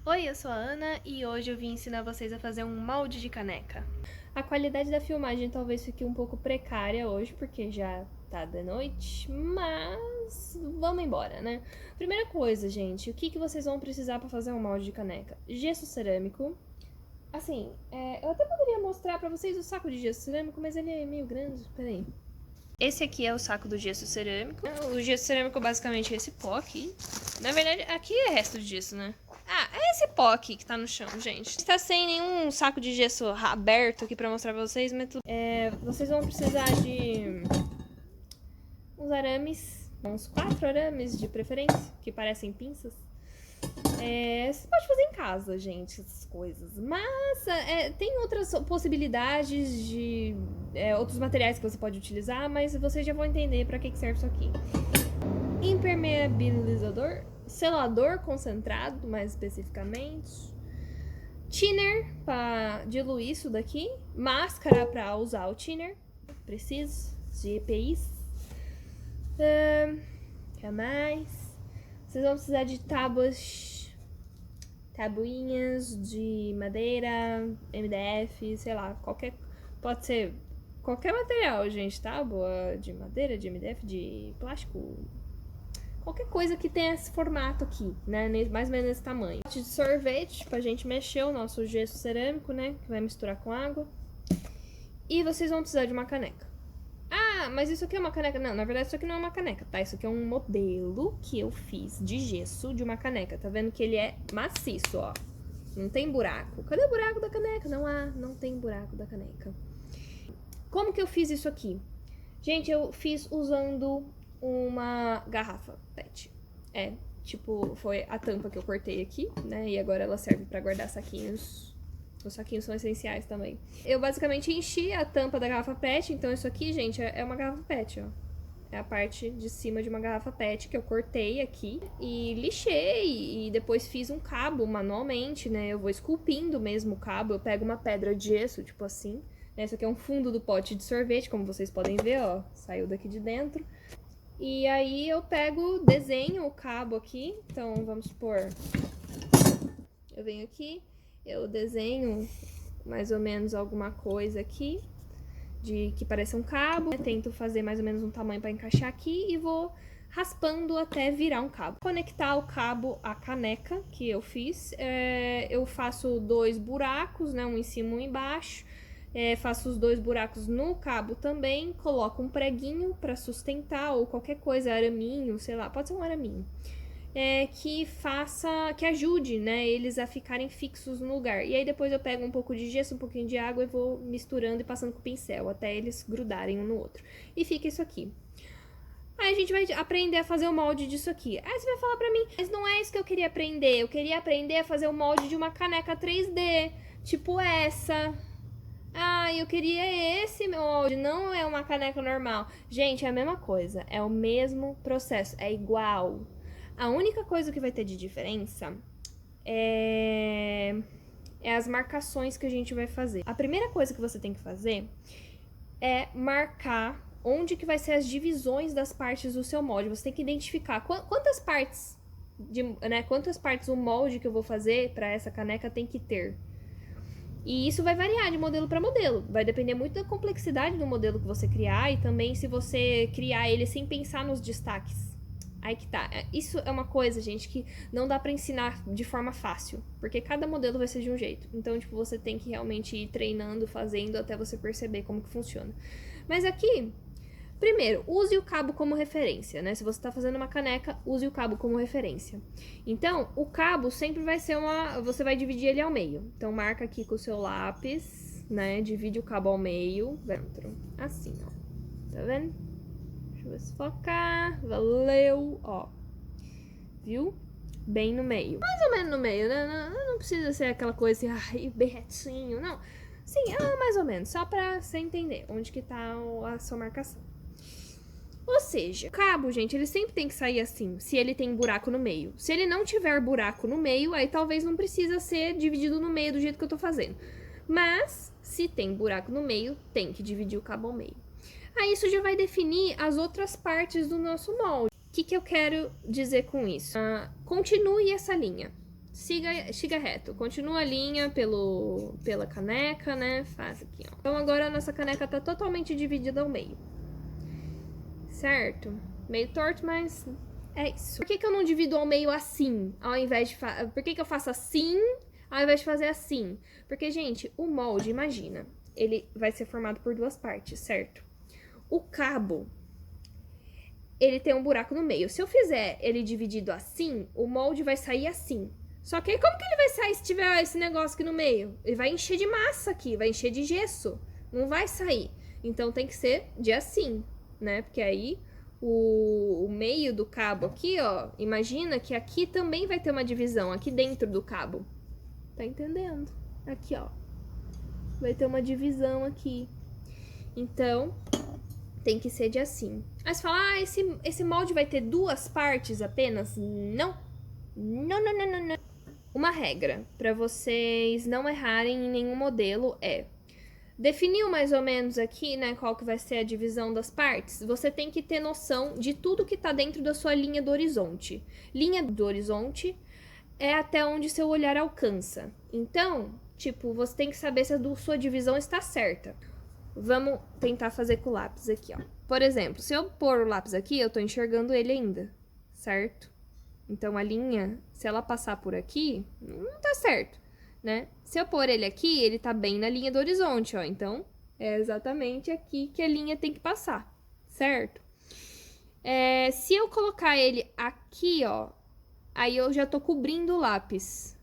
Oi, eu sou a Ana e hoje eu vim ensinar vocês a fazer um molde de caneca. A qualidade da filmagem talvez fique um pouco precária hoje, porque já tá de noite, mas vamos embora, né? Primeira coisa, gente, o que vocês vão precisar para fazer um molde de caneca? Gesso cerâmico. Assim, eu até poderia mostrar pra vocês o saco de gesso cerâmico, mas ele é meio grande, peraí. Esse aqui é o saco do gesso cerâmico. O gesso cerâmico basicamente é esse pó aqui. Na verdade, aqui é resto de gesso, né? Ah, é esse pó aqui que tá no chão, gente. Está sem nenhum saco de gesso aberto aqui pra mostrar pra vocês, mas tudo... vocês vão precisar de uns arames, uns 4 arames de preferência, que parecem pinças. Você pode fazer em casa, gente, essas coisas. Mas tem outras possibilidades de outros materiais que você pode utilizar, mas vocês já vão entender pra que serve isso aqui. Impermeabilizador, selador concentrado, mais especificamente. Thinner para diluir isso daqui. Máscara para usar o thinner. Preciso de EPIs. O que mais? Vocês vão precisar de tabuinhas de madeira, MDF, sei lá, pode ser qualquer material, gente, tábua de madeira, de MDF, de plástico, qualquer coisa que tenha esse formato aqui, né, mais ou menos nesse tamanho. Pote de sorvete pra gente mexer o nosso gesso cerâmico, né, que vai misturar com água. E vocês vão precisar de uma caneca. Ah, mas isso aqui é uma caneca? Não, na verdade isso aqui não é uma caneca, tá? Isso aqui é um modelo que eu fiz de gesso de uma caneca. Tá vendo que ele é maciço, ó. Não tem buraco. Cadê o buraco da caneca? Não tem buraco da caneca. Como que eu fiz isso aqui? Gente, eu fiz usando uma garrafa PET. Foi a tampa que eu cortei aqui, né? E agora ela serve pra guardar saquinhos. Os saquinhos são essenciais também. Eu basicamente enchi a tampa da garrafa PET, então isso aqui, gente, é uma garrafa PET, ó. É a parte de cima de uma garrafa PET que eu cortei aqui e lixei e depois fiz um cabo manualmente, né? Eu vou esculpindo mesmo o cabo, eu pego uma pedra de gesso, tipo assim. Esse aqui é um fundo do pote de sorvete, como vocês podem ver, ó. Saiu daqui de dentro. E aí eu desenho o cabo aqui. Então, vamos supor... Eu venho aqui, eu desenho mais ou menos alguma coisa aqui, que pareça um cabo, né? Tento fazer mais ou menos um tamanho para encaixar aqui e vou raspando até virar um cabo. Conectar o cabo à caneca que eu fiz, eu faço 2 buracos, né? Um em cima e um embaixo. Faço os 2 buracos no cabo também, coloco um preguinho para sustentar ou qualquer coisa, araminho, sei lá, pode ser um araminho. Que ajude, né, eles a ficarem fixos no lugar. E aí depois eu pego um pouco de gesso, um pouquinho de água e vou misturando e passando com o pincel, até eles grudarem um no outro. E fica isso aqui. Aí a gente vai aprender a fazer o molde disso aqui. Aí você vai falar pra mim, mas não é isso que eu queria aprender. Eu queria aprender a fazer o molde de uma caneca 3D, tipo essa. Ah, eu queria esse molde, não é uma caneca normal. Gente, é a mesma coisa, é o mesmo processo, é igual. A única coisa que vai ter de diferença é as marcações que a gente vai fazer. A primeira coisa que você tem que fazer é marcar onde que vai ser as divisões das partes do seu molde. Você tem que identificar quantas partes o molde que eu vou fazer para essa caneca tem que ter. E isso vai variar de modelo para modelo. Vai depender muito da complexidade do modelo que você criar e também se você criar ele sem pensar nos destaques. Aí que tá. Isso é uma coisa, gente, que não dá pra ensinar de forma fácil. Porque cada modelo vai ser de um jeito. Então, tipo, você tem que realmente ir treinando, fazendo, até você perceber como que funciona. Mas aqui, primeiro, use o cabo como referência, né? Se você tá fazendo uma caneca, use o cabo como referência. Então, o cabo sempre vai ser você vai dividir ele ao meio. Então, marca aqui com o seu lápis, né? Divide o cabo ao meio, dentro. Assim, ó. Tá vendo? Deixa eu ver se focar. Valeu, ó. Viu? Bem no meio. Mais ou menos no meio, né? Não precisa ser aquela coisa assim, bem retinho, não. Sim, mais ou menos. Só pra você entender onde que tá a sua marcação. Ou seja, o cabo, gente, ele sempre tem que sair assim, se ele tem buraco no meio. Se ele não tiver buraco no meio, aí talvez não precisa ser dividido no meio do jeito que eu tô fazendo. Mas, se tem buraco no meio, tem que dividir o cabo ao meio. Aí isso já vai definir as outras partes do nosso molde. O que eu quero dizer com isso? Continue essa linha. siga reto. Continua a linha pela caneca, né? Faz aqui, ó. Então agora a nossa caneca tá totalmente dividida ao meio. Certo? Meio torto, mas é isso. Por que eu não divido ao meio assim, ao invés de... Por que eu faço assim, ao invés de fazer assim? Porque, gente, o molde, imagina, ele vai ser formado por duas partes, certo? O cabo, ele tem um buraco no meio. Se eu fizer ele dividido assim, o molde vai sair assim. Só que aí como que ele vai sair se tiver esse negócio aqui no meio? Ele vai encher de massa aqui, vai encher de gesso. Não vai sair. Então tem que ser de assim, né? Porque aí o meio do cabo aqui, ó, imagina que aqui também vai ter uma divisão, aqui dentro do cabo. Tá entendendo? Aqui, ó. Vai ter uma divisão aqui. Então, tem que ser de assim. Aí você fala, ah, esse molde vai ter duas partes apenas? Não. Não. Uma regra para vocês não errarem em nenhum modelo é... Definiu mais ou menos aqui, né, qual que vai ser a divisão das partes? Você tem que ter noção de tudo que tá dentro da sua linha do horizonte. Linha do horizonte é até onde seu olhar alcança. Então, tipo, você tem que saber se a sua divisão está certa. Vamos tentar fazer com o lápis aqui, ó. Por exemplo, se eu pôr o lápis aqui, eu tô enxergando ele ainda, certo? Então, a linha, se ela passar por aqui, não tá certo, né? Se eu pôr ele aqui, ele tá bem na linha do horizonte, ó. Então, é exatamente aqui que a linha tem que passar, certo? Se eu colocar ele aqui, ó, aí eu já tô cobrindo o lápis.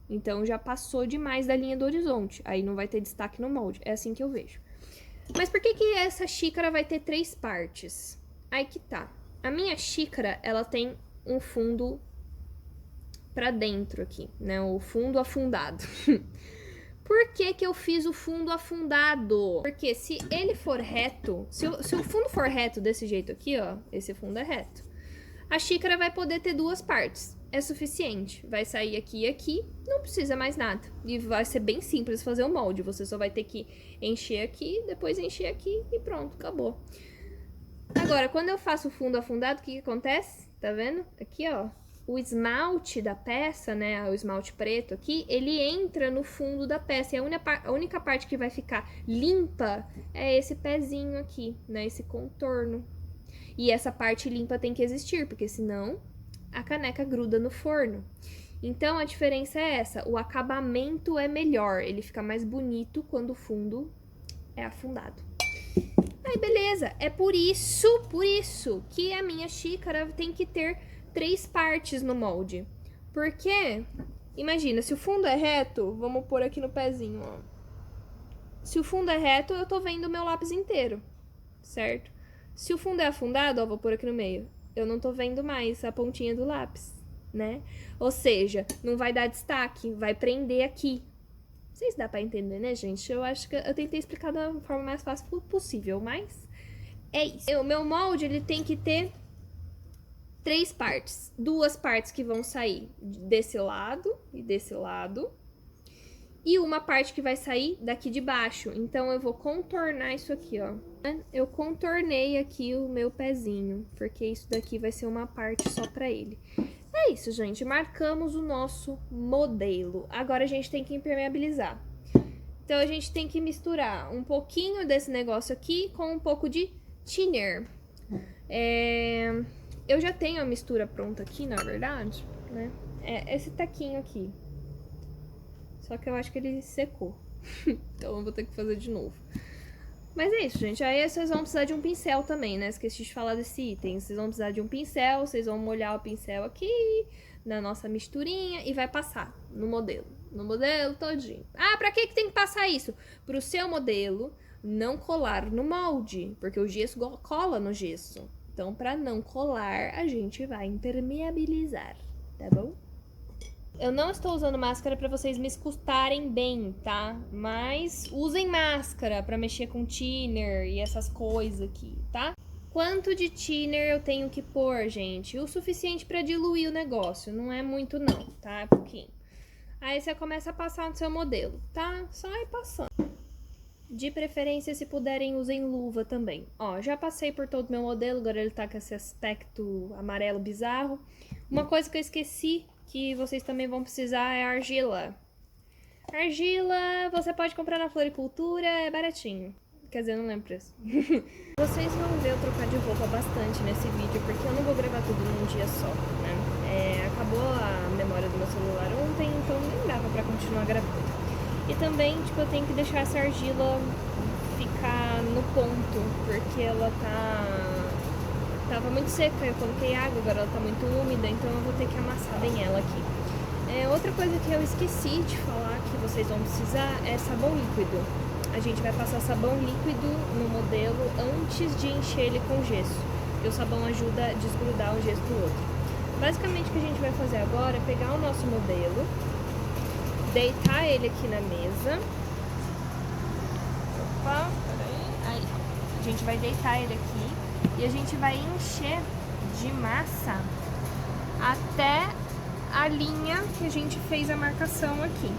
Então, já passou demais da linha do horizonte. Aí não vai ter destaque no molde. É assim que eu vejo. Mas por que essa xícara vai ter 3 partes? Aí que tá. A minha xícara, ela tem um fundo pra dentro aqui, né? O fundo afundado. Por que eu fiz o fundo afundado? Porque se ele for reto, se o fundo for reto desse jeito aqui, ó, esse fundo é reto, a xícara vai poder ter 2 partes. É suficiente. Vai sair aqui e aqui, não precisa mais nada. E vai ser bem simples fazer o molde. Você só vai ter que encher aqui, depois encher aqui e pronto, acabou. Agora, quando eu faço o fundo afundado, o que acontece? Tá vendo? Aqui, ó, o esmalte da peça, né, o esmalte preto aqui, ele entra no fundo da peça. E a única parte que vai ficar limpa é esse pezinho aqui, né, esse contorno. E essa parte limpa tem que existir, porque senão a caneca gruda no forno. Então, a diferença é essa, o acabamento é melhor, ele fica mais bonito quando o fundo é afundado. Aí, beleza, é por isso que a minha xícara tem que ter 3 partes no molde. Porque, imagina, se o fundo é reto, vamos pôr aqui no pezinho, ó. Se o fundo é reto, eu tô vendo o meu lápis inteiro, certo? Se o fundo é afundado, ó, vou pôr aqui no meio, eu não tô vendo mais a pontinha do lápis, né? Ou seja, não vai dar destaque, vai prender aqui. Não sei se dá pra entender, né, gente? Eu acho que eu tentei explicar da forma mais fácil possível, mas é isso. O meu molde, ele tem que ter 3 partes. 2 partes que vão sair desse lado e desse lado. E uma parte que vai sair daqui de baixo. Então, eu vou contornar isso aqui, ó. Eu contornei aqui o meu pezinho, porque isso daqui vai ser uma parte só pra ele. É isso, gente. Marcamos o nosso modelo. Agora, a gente tem que impermeabilizar. Então, a gente tem que misturar um pouquinho desse negócio aqui com um pouco de thinner. Eu já tenho a mistura pronta aqui, na verdade, né? É esse taquinho aqui. Só que eu acho que ele secou. Então eu vou ter que fazer de novo. Mas é isso, gente. Aí vocês vão precisar de um pincel também, né? Esqueci de falar desse item. Vocês vão precisar de um pincel, vocês vão molhar o pincel aqui na nossa misturinha e vai passar no modelo. No modelo todinho. Ah, pra que tem que passar isso? Pro seu modelo não colar no molde, porque o gesso cola no gesso. Então, pra não colar, a gente vai impermeabilizar, tá bom? Eu não estou usando máscara para vocês me escutarem bem, tá? Mas usem máscara para mexer com thinner e essas coisas aqui, tá? Quanto de thinner eu tenho que pôr, gente? O suficiente para diluir o negócio. Não é muito não, tá? É pouquinho. Aí você começa a passar no seu modelo, tá? Só ir passando. De preferência, se puderem, usem luva também. Ó, já passei por todo o meu modelo, agora ele tá com esse aspecto amarelo bizarro. Uma coisa que eu esqueci que vocês também vão precisar é argila. Argila você pode comprar na floricultura, é baratinho. Quer dizer, eu não lembro o preço. Vocês vão ver eu trocar de roupa bastante nesse vídeo, porque eu não vou gravar tudo num dia só, né? Acabou a memória do meu celular ontem, então nem dava pra continuar gravando. E também, tipo, eu tenho que deixar essa argila ficar no ponto, porque ela tava muito seca, eu coloquei água, agora ela tá muito úmida, então eu vou ter que amassar bem ela aqui. Outra coisa que eu esqueci de falar que vocês vão precisar é sabão líquido. A gente vai passar sabão líquido no modelo antes de encher ele com gesso, porque o sabão ajuda a desgrudar um gesso do outro. Basicamente o que a gente vai fazer agora é pegar o nosso modelo, deitar ele aqui na mesa. Opa, peraí. Aí, a gente vai deitar ele aqui e a gente vai encher de massa até a linha que a gente fez a marcação aqui.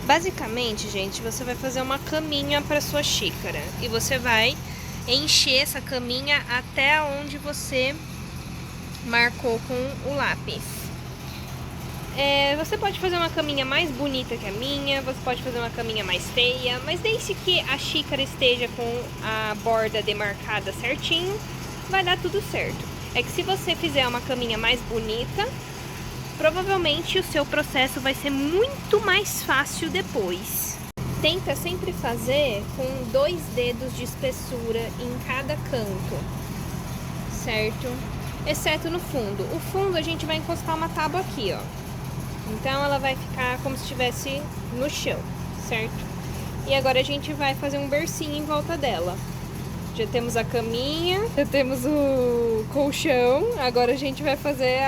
Basicamente, gente, você vai fazer uma caminha para sua xícara e você vai encher essa caminha até onde você marcou com o lápis. Você pode fazer uma caminha mais bonita que a minha, você pode fazer uma caminha mais feia, mas desde que a xícara esteja com a borda demarcada certinho, vai dar tudo certo. É que se você fizer uma caminha mais bonita, provavelmente o seu processo vai ser muito mais fácil depois. Tenta sempre fazer com 2 dedos de espessura em cada canto, certo? Exceto no fundo. O fundo a gente vai encostar uma tábua aqui, ó. Então ela vai ficar como se estivesse no chão, certo? E agora a gente vai fazer um bercinho em volta dela. Já temos a caminha, já temos o colchão, agora a gente vai fazer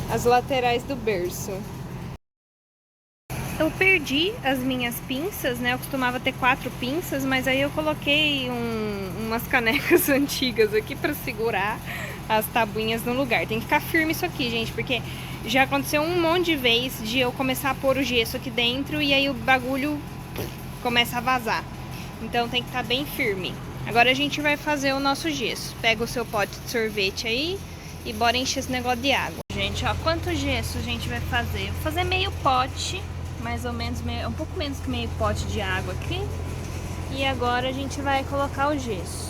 as laterais do berço. Eu perdi as minhas pinças, né? Eu costumava ter 4 pinças, mas aí eu coloquei umas canecas antigas aqui pra segurar as tabuinhas no lugar. Tem que ficar firme isso aqui, gente, porque já aconteceu um monte de vezes de eu começar a pôr o gesso aqui dentro e aí o bagulho começa a vazar. Então tem que estar bem firme. Agora a gente vai fazer o nosso gesso. Pega o seu pote de sorvete aí e bora encher esse negócio de água. Gente, ó, quanto gesso a gente vai fazer? Vou fazer meio pote, mais ou menos, um pouco menos que meio pote de água aqui. E agora a gente vai colocar o gesso.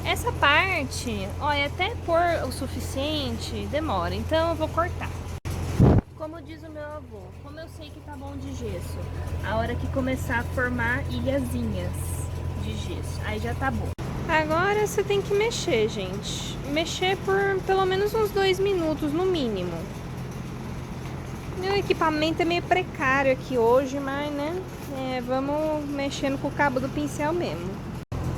Essa parte, olha, até pôr o suficiente demora, então eu vou cortar. Como diz o meu avô, como eu sei que tá bom de gesso? A hora que começar a formar ilhazinhas de gesso, aí já tá bom. Agora você tem que mexer, gente. Mexer por pelo menos uns 2 minutos, no mínimo. Meu equipamento é meio precário aqui hoje, mas, né, vamos mexendo com o cabo do pincel mesmo.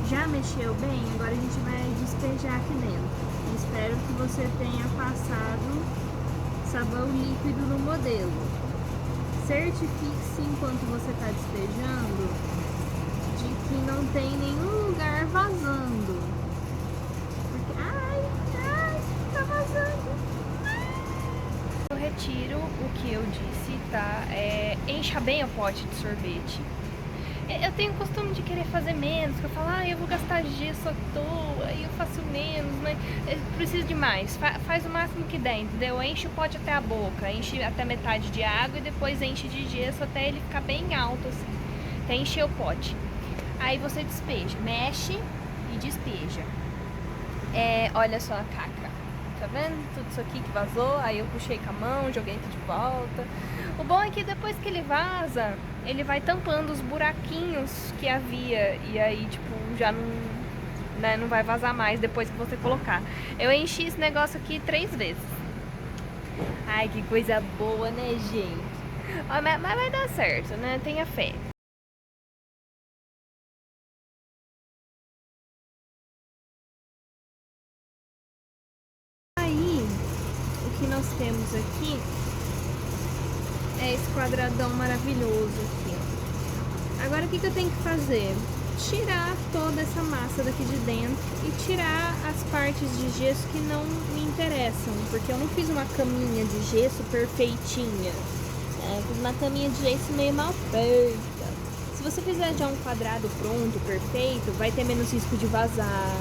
Já mexeu bem? Agora a gente vai despejar aqui dentro. Espero que você tenha passado sabão líquido no modelo. Certifique-se enquanto você está despejando de que não tem nenhum lugar vazando. Porque, tá vazando. Eu retiro o que eu disse, tá? Encha bem o pote de sorvete. Eu tenho o costume de querer fazer menos, que eu falo, eu vou gastar gesso à toa, aí eu faço menos, mas eu preciso de mais. Faz o máximo que der, entendeu? Enche o pote até a boca, enche até metade de água e depois enche de gesso até ele ficar bem alto, assim. Até encher o pote. Aí você despeja, mexe e despeja. Olha só a caca, tá vendo? Tudo isso aqui que vazou, aí eu puxei com a mão, joguei tudo de volta. O bom é que depois que ele vaza, ele vai tampando os buraquinhos que havia e aí, tipo, já não, né, não vai vazar mais depois que você colocar. Eu enchi esse negócio aqui 3 vezes. Ai, que coisa boa, né, gente? Mas vai dar certo, né? Tenha fé. Aí, o que nós temos aqui é esse quadradão maravilhoso aqui, ó. Agora o que eu tenho que fazer? tirar toda essa massa daqui de dentro e tirar as partes de gesso que não me interessam, porque eu não fiz uma caminha de gesso perfeitinha, né? Eu fiz uma caminha de gesso meio mal feita. Se você fizer já um quadrado pronto, perfeito, vai ter menos risco de vazar,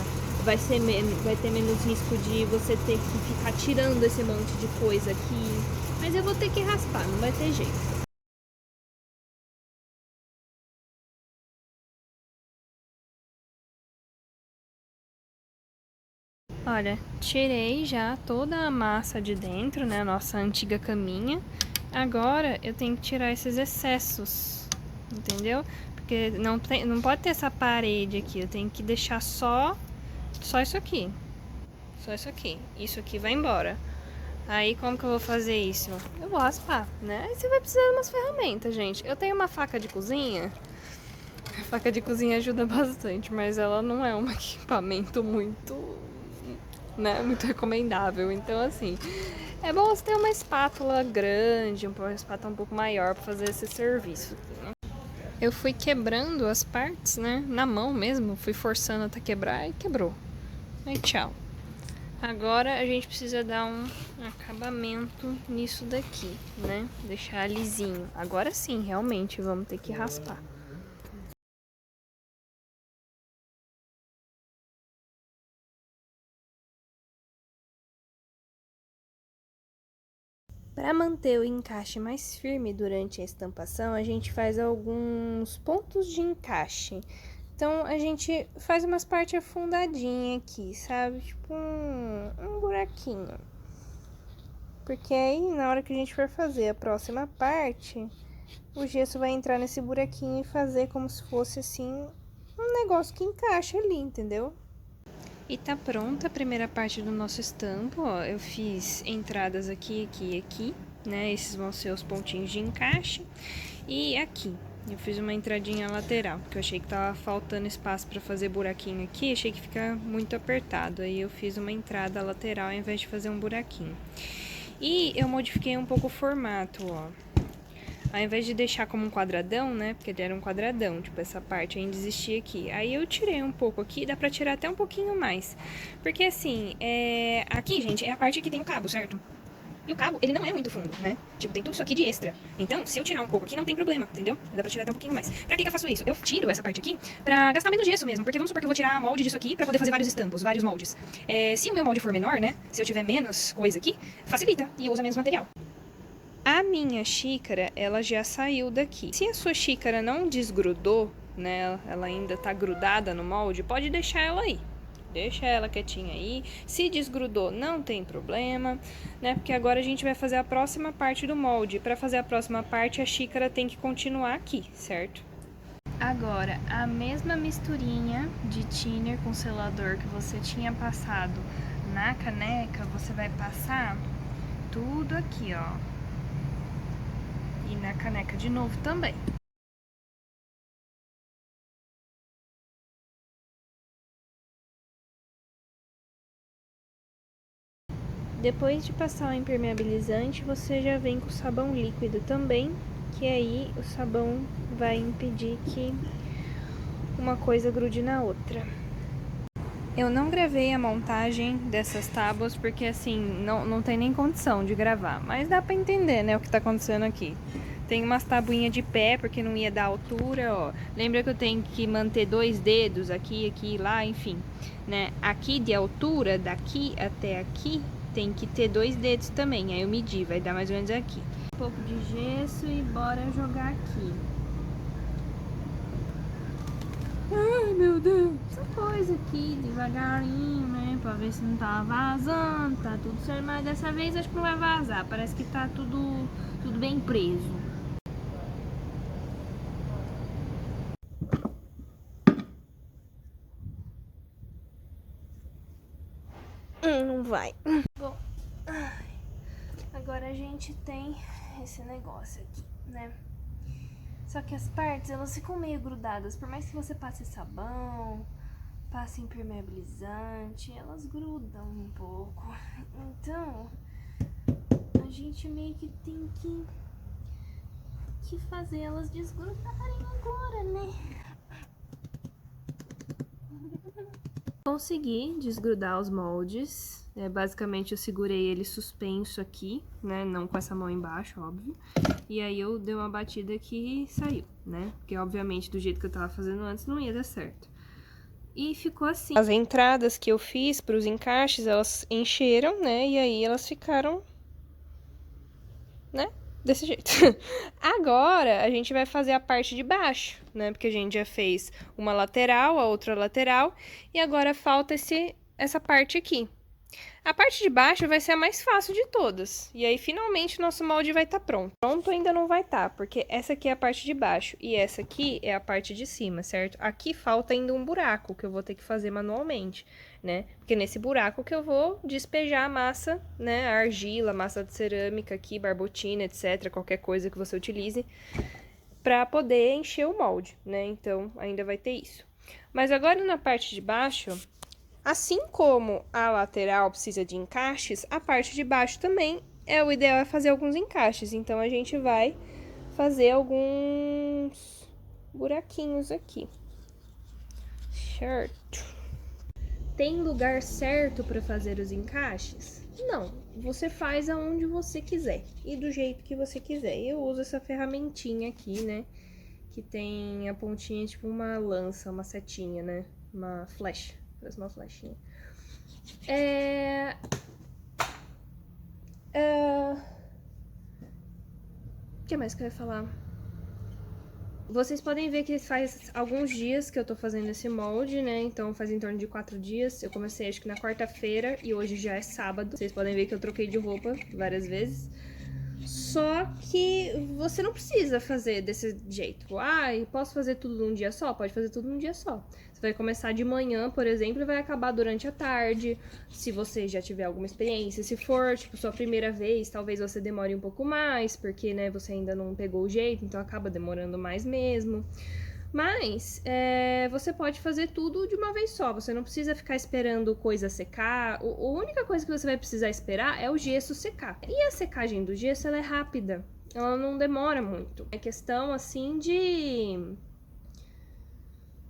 vai ter menos risco de você ter que ficar tirando esse monte de coisa aqui, mas eu vou ter que raspar, não vai ter jeito. Olha, tirei já toda a massa de dentro, né, a nossa antiga caminha. Agora eu tenho que tirar esses excessos, entendeu? Porque não pode ter essa parede aqui, eu tenho que deixar só isso aqui. Só isso aqui. Isso aqui vai embora. Aí como que eu vou fazer isso? Eu vou raspar, né? Aí você vai precisar de umas ferramentas, gente. Eu tenho uma faca de cozinha. A faca de cozinha ajuda bastante, mas ela não é um equipamento muito, né, muito recomendável. Então, assim, é bom você ter uma espátula grande, uma espátula um pouco maior para fazer esse serviço. Eu fui quebrando as partes, né, na mão mesmo, fui forçando até quebrar e quebrou. Aí, tchau. Agora a gente precisa dar um acabamento nisso daqui, né? Deixar lisinho. Agora sim, realmente, vamos ter que raspar. Para manter o encaixe mais firme durante a estampação, a gente faz alguns pontos de encaixe. Então, a gente faz umas partes afundadinhas aqui, sabe? Tipo um buraquinho. Porque aí, na hora que a gente for fazer a próxima parte, o gesso vai entrar nesse buraquinho e fazer como se fosse, assim, um negócio que encaixa ali, entendeu? E tá pronta a primeira parte do nosso estampo, ó. Eu fiz entradas aqui, aqui e aqui, né? Esses vão ser os pontinhos de encaixe. E aqui, eu fiz uma entradinha lateral, porque eu achei que tava faltando espaço pra fazer buraquinho aqui, achei que fica muito apertado. Aí eu fiz uma entrada lateral ao invés de fazer um buraquinho. E eu modifiquei um pouco o formato, ó. Ao invés de deixar como um quadradão, né? Porque ele era um quadradão, tipo, essa parte ainda existia aqui. Aí eu tirei um pouco aqui, dá pra tirar até um pouquinho mais. Porque assim, aqui, gente, é a parte que tem o cabo, certo? E o cabo, ele não é muito fundo, né? Tipo, tem tudo isso aqui de extra. Então, se eu tirar um pouco aqui, não tem problema, entendeu? Dá pra tirar até um pouquinho mais. Pra que eu faço isso? Eu tiro essa parte aqui pra gastar menos gesso mesmo. Porque vamos supor que eu vou tirar molde disso aqui pra poder fazer vários estampos, vários moldes. Se o meu molde for menor, né? Se eu tiver menos coisa aqui, facilita. E eu uso menos material. A minha xícara, ela já saiu daqui. Se a sua xícara não desgrudou, né, ela ainda tá grudada no molde, pode deixar ela aí. Deixa ela quietinha aí. Se desgrudou, não tem problema, né? Porque agora a gente vai fazer a próxima parte do molde. Para fazer a próxima parte, a xícara tem que continuar aqui, certo? Agora, a mesma misturinha de thinner com selador que você tinha passado na caneca, você vai passar tudo aqui, ó. E na caneca de novo também. Depois de passar o impermeabilizante, você já vem com o sabão líquido também, que aí o sabão vai impedir que uma coisa grude na outra. Eu não gravei a montagem dessas tábuas porque assim, não tem nem condição de gravar, mas dá pra entender, né, o que tá acontecendo aqui. Tem umas tabuinhas de pé porque não ia dar altura, ó. Lembra que eu tenho que manter 2 dedos aqui, aqui, lá, enfim, né? Aqui de altura, daqui até aqui, tem que ter 2 dedos também. Aí eu medi, vai dar mais ou menos aqui. Um pouco de gesso e bora jogar aqui. Ai, meu Deus. Essa coisa aqui, devagarinho, né? Pra ver se não tá vazando, tá tudo certo. Mas dessa vez acho que não vai vazar. Parece que tá tudo bem preso. Não vai. Bom, agora a gente tem esse negócio aqui, né? Só que as partes, elas ficam meio grudadas. Por mais que você passe sabão, passe impermeabilizante, elas grudam um pouco. Então, a gente meio que tem que fazer elas desgrudarem agora, né? Consegui desgrudar os moldes. Basicamente eu segurei ele suspenso aqui, né? Não com essa mão embaixo, óbvio. E aí eu dei uma batida que saiu, né? Porque obviamente do jeito que eu tava fazendo antes não ia dar certo. E ficou assim. As entradas que eu fiz para os encaixes, elas encheram, né? E aí elas ficaram, né? Desse jeito. Agora, a gente vai fazer a parte de baixo, né? Porque a gente já fez uma lateral, a outra lateral. E agora falta essa parte aqui. A parte de baixo vai ser a mais fácil de todas. E aí, finalmente, o nosso molde vai estar pronto. Pronto ainda não vai estar, porque essa aqui é a parte de baixo e essa aqui é a parte de cima, certo? Aqui falta ainda um buraco que eu vou ter que fazer manualmente, né? Porque nesse buraco que eu vou despejar a massa, né? A argila, massa de cerâmica aqui, barbotina, etc. Qualquer coisa que você utilize para poder encher o molde, né? Então, ainda vai ter isso. Mas agora na parte de baixo... Assim como a lateral precisa de encaixes, a parte de baixo também o ideal é fazer alguns encaixes. Então, a gente vai fazer alguns buraquinhos aqui. Certo. Tem lugar certo para fazer os encaixes? Não, você faz aonde você quiser e do jeito que você quiser. Eu uso essa ferramentinha aqui, né? Que tem a pontinha tipo uma lança, uma setinha, né? Uma flecha. Parece uma flechinha. O que mais que eu ia falar? Vocês podem ver que faz alguns dias que eu tô fazendo esse molde, né? Então faz em torno de 4 dias. Eu comecei acho que na quarta-feira e hoje já é sábado. Vocês podem ver que eu troquei de roupa várias vezes. Só que você não precisa fazer desse jeito. Posso fazer tudo num dia só? Pode fazer tudo num dia só. Você vai começar de manhã, por exemplo, e vai acabar durante a tarde, se você já tiver alguma experiência. Se for, tipo, sua primeira vez, talvez você demore um pouco mais, porque, né, você ainda não pegou o jeito, então acaba demorando mais mesmo. Mas você pode fazer tudo de uma vez só, você não precisa ficar esperando coisa secar. A única coisa que você vai precisar esperar é o gesso secar. E a secagem do gesso, ela é rápida, ela não demora muito. É questão, assim, de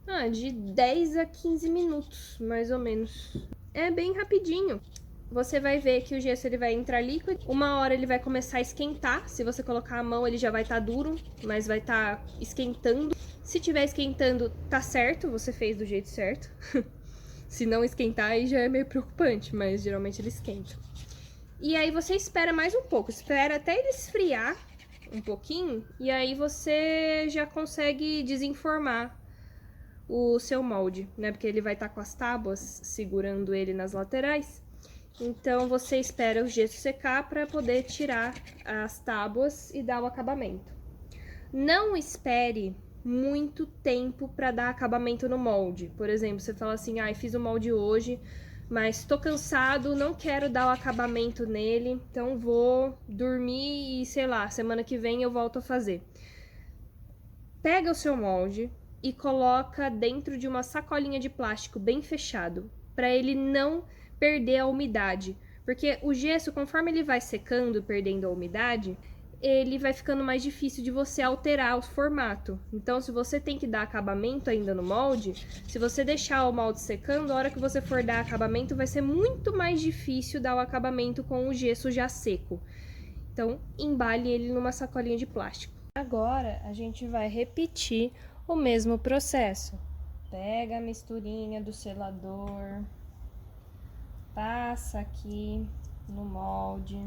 10 a 15 minutos, mais ou menos. É bem rapidinho. Você vai ver que o gesso ele vai entrar líquido, uma hora ele vai começar a esquentar. Se você colocar a mão, ele já vai estar duro, mas vai estar esquentando. Se tiver esquentando, tá certo, você fez do jeito certo. Se não esquentar, aí já é meio preocupante, mas geralmente ele esquenta. E aí você espera mais um pouco, espera até ele esfriar um pouquinho, e aí você já consegue desenformar o seu molde, né? Porque ele vai estar com as tábuas segurando ele nas laterais. Então, você espera o gesso secar para poder tirar as tábuas e dar o acabamento. Não espere muito tempo para dar acabamento no molde. Por exemplo, você fala assim, fiz o molde hoje, mas tô cansado, não quero dar o acabamento nele, então vou dormir e, sei lá, semana que vem eu volto a fazer. Pega o seu molde e coloca dentro de uma sacolinha de plástico bem fechado, para ele não perder a umidade. Porque o gesso, conforme ele vai secando, perdendo a umidade, ele vai ficando mais difícil de você alterar o formato. Então, se você tem que dar acabamento ainda no molde, se você deixar o molde secando, a hora que você for dar acabamento, vai ser muito mais difícil dar o acabamento com o gesso já seco. Então, embale ele numa sacolinha de plástico. Agora, a gente vai repetir o mesmo processo. Pega a misturinha do selador, passa aqui no molde,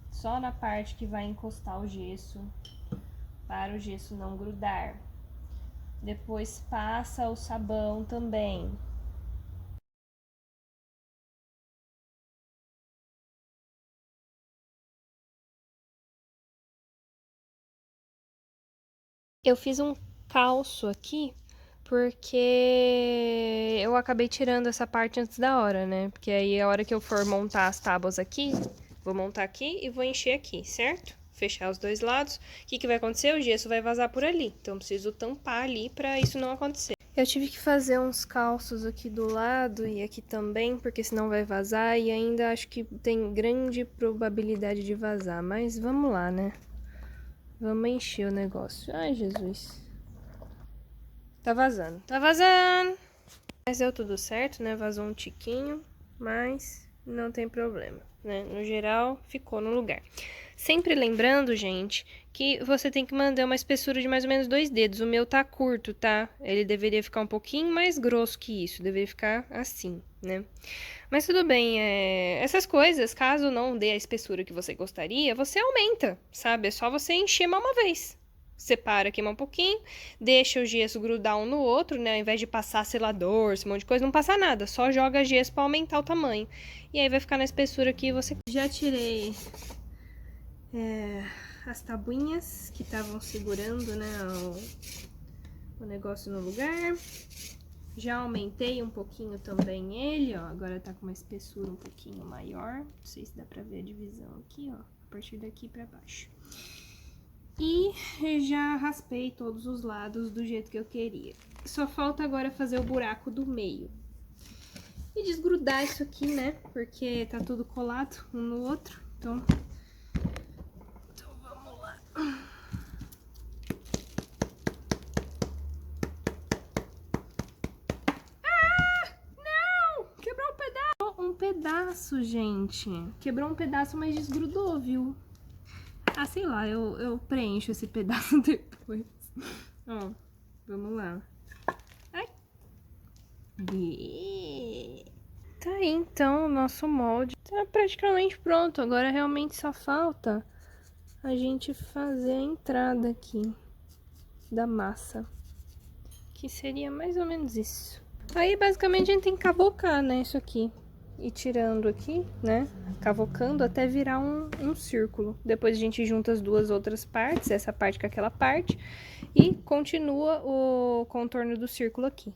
só na parte que vai encostar o gesso, para o gesso não grudar. Depois passa o sabão também. Eu fiz um calço aqui porque eu acabei tirando essa parte antes da hora, né? Porque aí a hora que eu for montar as tábuas aqui, vou montar aqui e vou encher aqui, certo? Fechar os dois lados. O que vai acontecer? O gesso vai vazar por ali. Então, eu preciso tampar ali pra isso não acontecer. Eu tive que fazer uns calços aqui do lado e aqui também, porque senão vai vazar. E ainda acho que tem grande probabilidade de vazar. Mas vamos lá, né? Vamos encher o negócio. Ai, Jesus. Tá vazando. Tá vazando! Mas deu tudo certo, né? Vazou um tiquinho, mas não tem problema, né? No geral, ficou no lugar. Sempre lembrando, gente, que você tem que manter uma espessura de mais ou menos 2 dedos. O meu tá curto, tá? Ele deveria ficar um pouquinho mais grosso que isso. Deveria ficar assim, né? Mas tudo bem, essas coisas, caso não dê a espessura que você gostaria, você aumenta, sabe? É só você encher mais uma vez. Separa, queima um pouquinho, deixa o gesso grudar um no outro, né? Ao invés de passar selador, esse monte de coisa, não passa nada. Só joga gesso pra aumentar o tamanho. E aí vai ficar na espessura que você... Já tirei as tabuinhas que estavam segurando, né, o negócio no lugar. Já aumentei um pouquinho também ele, ó. Agora tá com uma espessura um pouquinho maior. Não sei se dá pra ver a divisão aqui, ó. A partir daqui pra baixo. E já raspei todos os lados do jeito que eu queria. Só falta agora fazer o buraco do meio. E desgrudar isso aqui, né? Porque tá tudo colado um no outro. Então vamos lá. Não! Quebrou um pedaço! Um pedaço, gente. Quebrou um pedaço, mas desgrudou, viu? Ah, sei lá, eu preencho esse pedaço depois. Ó, vamos lá. Ai! Tá aí, então, o nosso molde tá praticamente pronto. Agora realmente só falta a gente fazer a entrada aqui da massa. Que seria mais ou menos isso. Aí, basicamente, a gente tem que cavocar, né, isso aqui. E tirando aqui, né, cavocando até virar um círculo. Depois a gente junta as duas outras partes, essa parte com aquela parte, e continua o contorno do círculo aqui.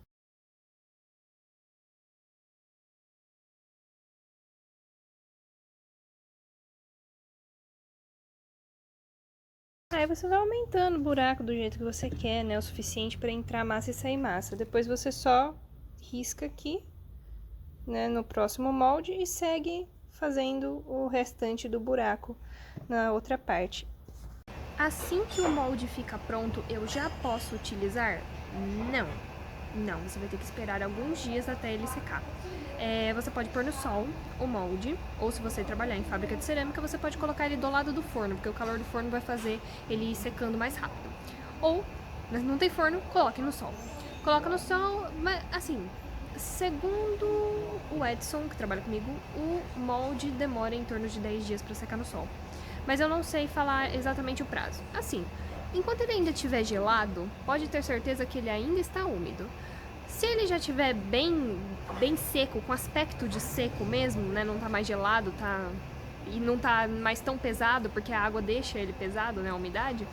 Aí você vai aumentando o buraco do jeito que você quer, né, o suficiente para entrar massa e sair massa. Depois você só risca aqui, né, no próximo molde e segue fazendo o restante do buraco na outra parte. Assim que o molde fica pronto, eu já posso utilizar? Não. Não, você vai ter que esperar alguns dias até ele secar. Você pode pôr no sol o molde, ou se você trabalhar em fábrica de cerâmica, você pode colocar ele do lado do forno, porque o calor do forno vai fazer ele ir secando mais rápido. Ou, não tem forno, coloque no sol. Coloca no sol, mas assim, segundo o Edson, que trabalha comigo, o molde demora em torno de 10 dias para secar no sol. Mas eu não sei falar exatamente o prazo. Assim, enquanto ele ainda estiver gelado, pode ter certeza que ele ainda está úmido. Se ele já estiver bem seco, com aspecto de seco mesmo, né, não tá mais gelado, e não tá mais tão pesado, porque a água deixa ele pesado, né, a umidade,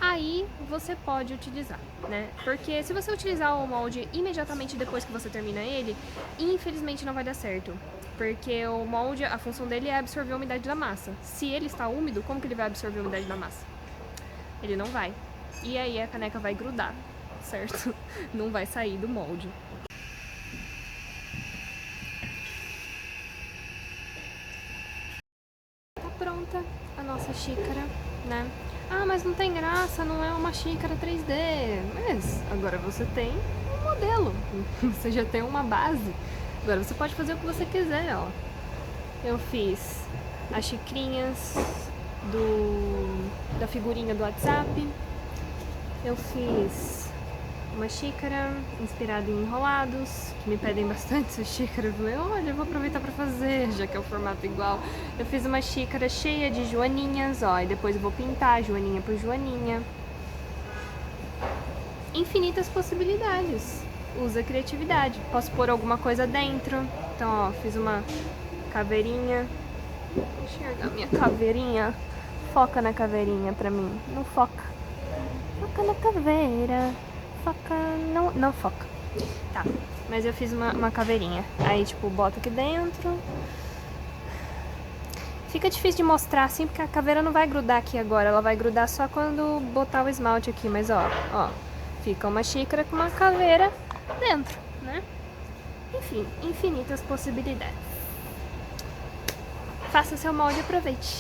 aí você pode utilizar, né? Porque se você utilizar o molde imediatamente depois que você termina ele, infelizmente não vai dar certo. Porque o molde, a função dele é absorver a umidade da massa. Se ele está úmido, como que ele vai absorver a umidade da massa? Ele não vai. E aí a caneca vai grudar, certo? Não vai sair do molde. Tá pronta a nossa xícara, né? Ah, mas não tem graça, não é uma xícara 3D. Mas agora você tem um modelo. Você já tem uma base. Agora você pode fazer o que você quiser, ó. Eu fiz as xicrinhas da figurinha do WhatsApp. Eu fiz uma xícara inspirada em enrolados, que me pedem bastante essa xícara. Eu falei, olha, eu vou aproveitar pra fazer, já que é o formato igual. Eu fiz uma xícara cheia de joaninhas, ó, e depois eu vou pintar joaninha por joaninha. Infinitas possibilidades. Usa a criatividade. Posso pôr alguma coisa dentro. Então, ó, fiz uma caveirinha. Deixa eu enxergar minha caveirinha. Foca na caveirinha pra mim. Não foca. Foca na caveira. Foca... Não foca. Tá, mas eu fiz uma caveirinha. Aí, tipo, bota aqui dentro. Fica difícil de mostrar assim, porque a caveira não vai grudar aqui agora. Ela vai grudar só quando botar o esmalte aqui. Mas, ó. Fica uma xícara com uma caveira dentro, né? Enfim, infinitas possibilidades. Faça seu molde e aproveite.